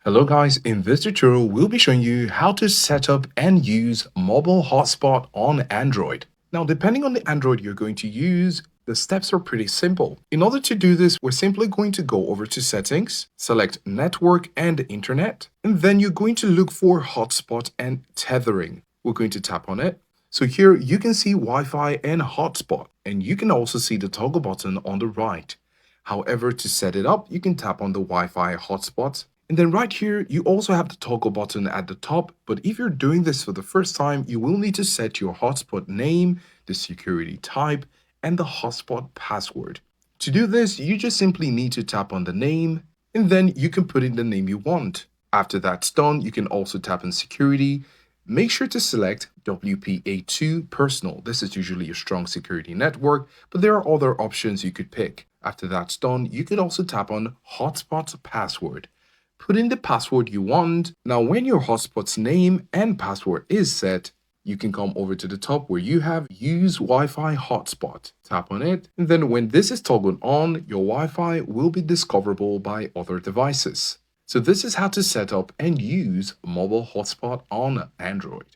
Hello guys, in this tutorial we'll be showing you how to set up and use mobile hotspot on Android. Now depending on the Android you're going to use, the steps are pretty simple. In order to do this, we're simply going to go over to settings, select network and internet, and then you're going to look for hotspot and tethering. We're going to tap on it. So here you can see Wi-Fi and hotspot, and you can also see the toggle button on the right. However, to set it up, you can tap on the Wi-Fi hotspot. And then right here, you also have the toggle button at the top. But if you're doing this for the first time, you will need to set your hotspot name, the security type, and the hotspot password. To do this, you just simply need to tap on the name, and then you can put in the name you want. After that's done, you can also tap on security. Make sure to select WPA2 Personal. This is usually a strong security network, but there are other options you could pick. After that's done, you can also tap on Hotspot Password. Put in the password you want. Now, when your hotspot's name and password is set, you can come over to the top where you have Use Wi-Fi Hotspot. Tap on it, and then when this is toggled on, your Wi-Fi will be discoverable by other devices. So this is how to set up and use mobile hotspot on Android.